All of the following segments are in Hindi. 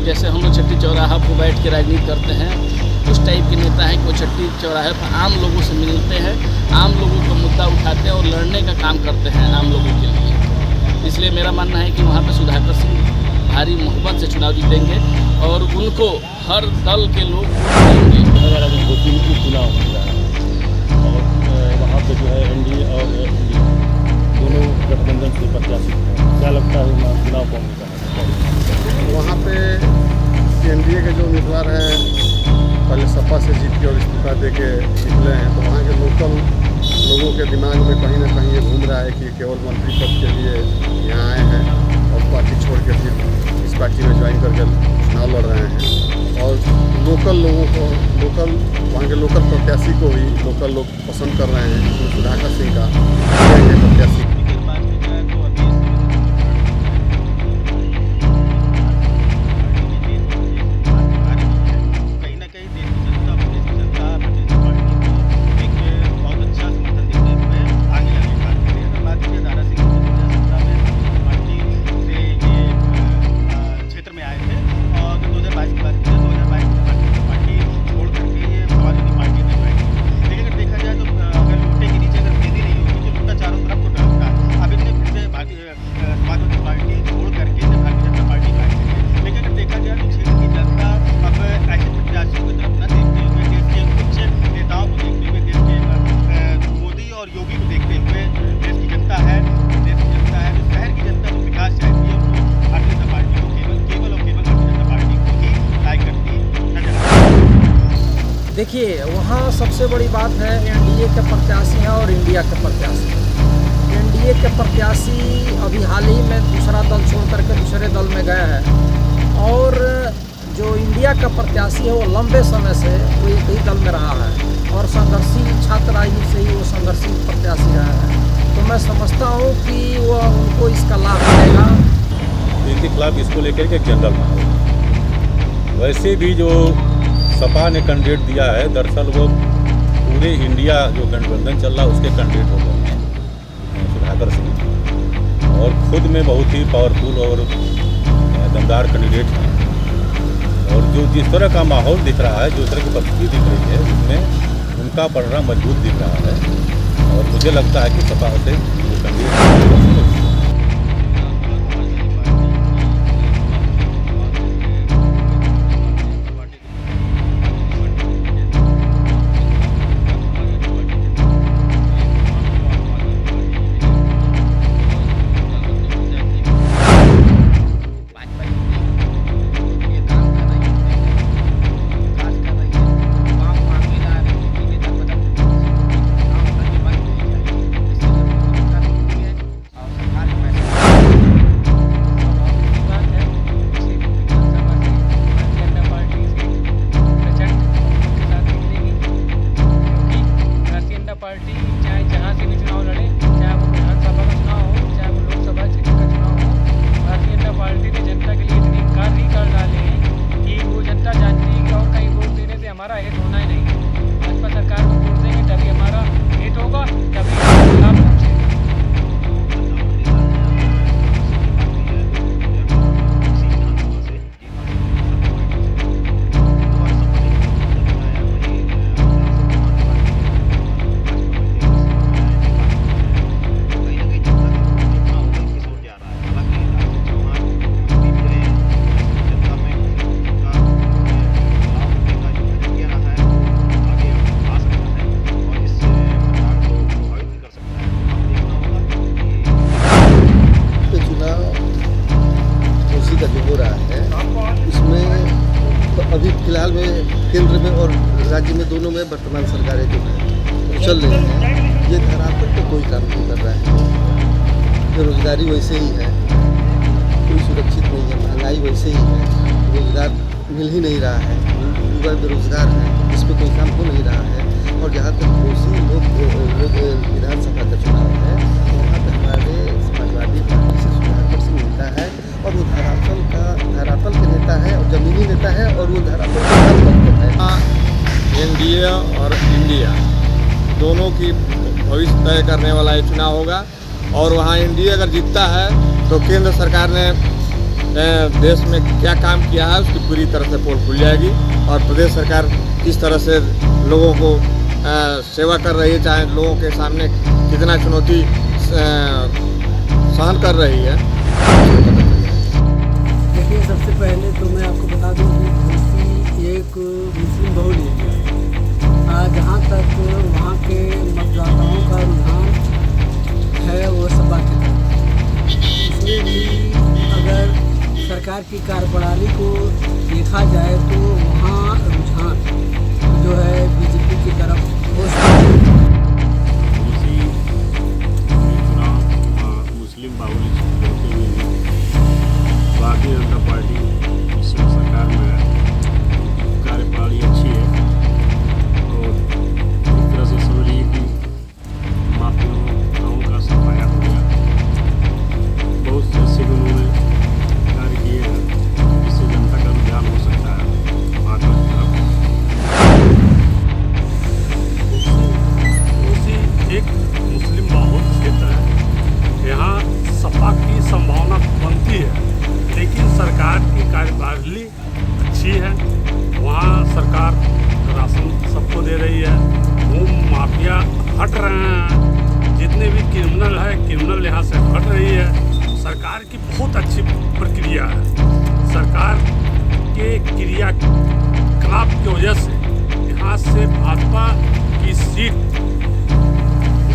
जैसे हम लोग छट्टी चौराहा पर बैठ के राजनीति करते हैं, उस टाइप के नेता हैं कि वो छट्टी चौराहे पर आम लोगों से मिलते हैं, आम लोगों का मुद्दा उठाते हैं और लड़ने का काम करते हैं आम लोगों के लिए। इसलिए मेरा मानना है कि वहाँ पर सुधाकर सिंह भारी मोहब्बत से चुनाव जीतेंगे और उनको हर दल के लोग देंगे। चुनाव हो रहा है और वहाँ पे जो है एनडीए और दोनों गठबंधन से प्रत्याशी हैं। क्या लगता है वहाँ चुनाव कौन जीता? वहाँ पे एनडीए के जो उम्मीदवार हैं पहले सपा से जीत के और इस्तीफा दे के निकले हैं, तो वहाँ के लोकल लोगों के दिमाग में कहीं ना कहीं ये घूम रहा है कि केवल मंत्री पद के लिए यहाँ आए हैं और पार्टी छोड़ के फिर इस पार्टी में ज्वाइन करके चुनाव लड़ रहे हैं। और लोकल लोगों को वहाँ के लोकल प्रत्याशी को ही लोकल लोग पसंद कर रहे हैं, जिसमें सुधाकर सिंह का प्रत्याशी। देखिए, वहाँ सबसे बड़ी बात है एनडीए के प्रत्याशी हैं और इंडिया के प्रत्याशी। एनडीए के प्रत्याशी अभी हाल ही में दूसरा दल छोड़ करके दूसरे दल में गए हैं और जो इंडिया का प्रत्याशी है वो लंबे समय से वो एक ही दल में रहा है और संघर्षी छात्र राजनीति से ही वो संघर्षी प्रत्याशी रहा है। तो मैं समझता हूँ कि वो उनको इसका लाभ मिलेगा। इनके खिलाफ इसको लेकर के जनरल माहौल। वैसे भी जो सपा ने कैंडिडेट दिया है, दरअसल वो पूरे इंडिया जो गठबंधन चल रहा है उसके कैंडिडेट हो गए हैं सुधाकर सिंह, और खुद में बहुत ही पावरफुल और दमदार कैंडिडेट हैं। और जो जिस तरह का माहौल दिख रहा है, जो तरह की परिस्थिति दिख रही है, उसमें उनका पलड़ा मजबूत दिख रहा है और मुझे लगता है कि सपा से जो कैंडिडेट अभी फिलहाल में केंद्र में और राज्य में दोनों में वर्तमान सरकारें जो है चल रही हैं, ये धरातल पे कोई काम नहीं कर रहा है। बेरोजगारी वैसे ही है, कोई सुरक्षित नहीं है, महंगाई वैसे ही है, रोजगार मिल ही नहीं रहा है, युवा बेरोजगार है, इस पर कोई काम हो नहीं रहा है। और जहाँ तक कोसी लोग विधानसभा का चुनाव है, वहाँ पर हमारे समाजवादी पार्टी से सुधाकर सिंह नेता है और वो धरातल के नेता है और जमीनी नेता है और वो धरातल के काम करते हैं। एनडीए और इंडिया दोनों की भविष्य तय करने वाला ये चुनाव होगा और वहाँ एनडीए अगर जीतता है तो केंद्र सरकार ने देश में क्या काम किया है उसकी पूरी तरह से पोल खुल जाएगी और प्रदेश सरकार किस तरह से लोगों को सेवा कर रही है, चाहे लोगों के सामने कितना चुनौती सहन कर रही है। देखिए, सबसे पहले तो मैं आपको बता दूं कि घोसी एक मुस्लिम बहुल एरिया है। जहाँ तक वहाँ के मतदाताओं का रुझान है वो सपा की तरफ। इसमें भी अगर सरकार की कार्यप्रणाली को देखा जाए तो वहाँ रुझान जो है बीजेपी की तरफ हो सकता है। मुस्लिम बाहुल होते हुए भी भारतीय जनता पार्टी इस समय सरकार में है, कार्यप्रणाली अच्छी है और एक तरह से समझिए कि माफियाओं का सफाया हो गया। बहुत से ऐसे उन्होंने कार्य किए हैं जिससे जनता का रुझान हो सकता है भाजपा की तरफ। उसी एक मुस्लिम बाहुल क्षेत्र है, यहाँ सपा की संभावना बनती है, लेकिन सरकार की कार्यप्रणाली अच्छी है। वहाँ सरकार राशन सबको दे रही है, वो माफिया हट रहे हैं, जितने भी क्रिमिनल है क्रिमिनल यहाँ से हट रही है। सरकार की बहुत अच्छी प्रक्रिया है। सरकार के क्रियाकलाप की वजह से यहाँ से भाजपा की सीट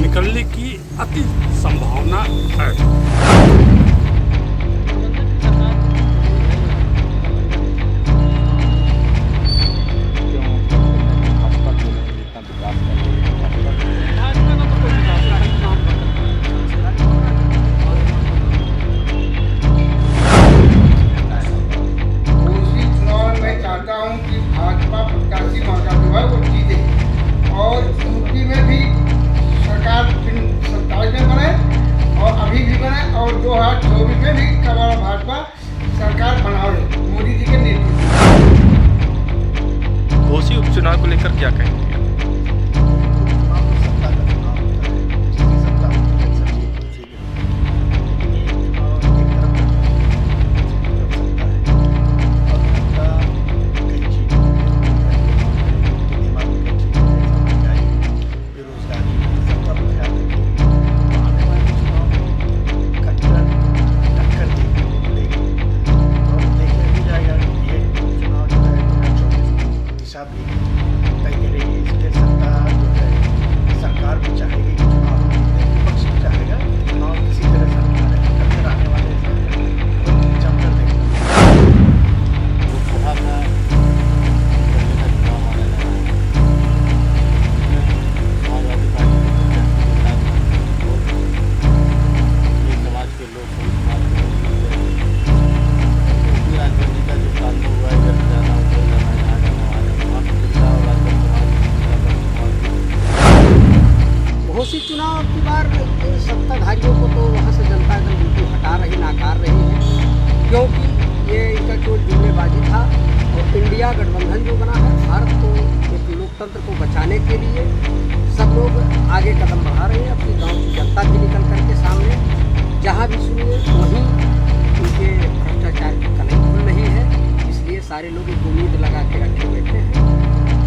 निकलने की अति संभावना है। घोसी उपचुनाव को लेकर क्या कहेंगे? घोसी चुनाव की बार सत्ताधारियों को तो वहाँ से जनता एकदम बिल्कुल हटा रही, नाकार रही है, क्योंकि ये इनका केवल जुमलेबाजी था। और इंडिया गठबंधन जो बना है भारत को एक लोकतंत्र को बचाने के लिए सब लोग आगे कदम बढ़ा रहे हैं। अपनी गाँव की जनता भी निकल करके सामने जहाँ भी सुनिए वहीं उनके भ्रष्टाचार की कलई खुल रही है। इसलिए सारे लोग एक उम्मीद लगा के रखे बैठे हैं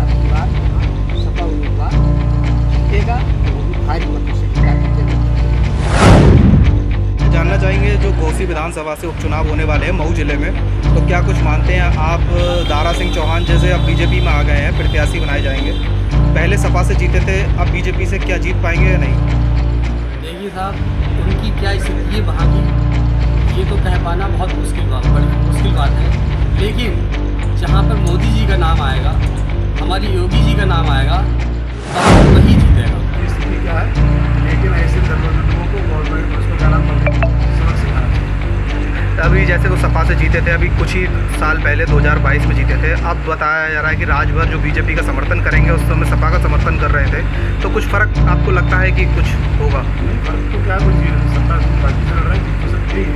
अब की बार यहाँ सपा उम्मीदवार जीतेगा, भारी मतों से जानना चाहेंगे जो घोसी विधानसभा से उपचुनाव होने वाले हैं मऊ जिले में, तो क्या कुछ मानते हैं आप? दारा सिंह चौहान जैसे अब बीजेपी में आ गए हैं, प्रत्याशी बनाए जाएंगे, पहले सपा से जीते थे, अब बीजेपी से क्या जीत पाएंगे या नहीं? देखिए साहब, उनकी क्या स्थिति है वहाँ की, ये तो कह पाना बहुत बड़ी मुश्किल बात है। लेकिन जहाँ पर मोदी जी का नाम आएगा, हमारी योगी जी का नाम आएगा, वहाँ पर वही जीतेगा। स्थिति क्या है, लेकिन ऐसे लोगों को गवर्नमेंट उसको जाना सबक सिखाना चाहिए। अभी जैसे वो सपा से जीते थे, अभी कुछ ही साल पहले 2022 में जीते थे, अब बताया जा रहा है कि राजभर जो बीजेपी का समर्थन करेंगे उस समय सपा का समर्थन कर रहे थे, तो कुछ फ़र्क आपको लगता है कि कुछ होगा? फर्क तो क्या, कोई सत्ता पार्टी से लड़ रहा है, जीत तो सकती है।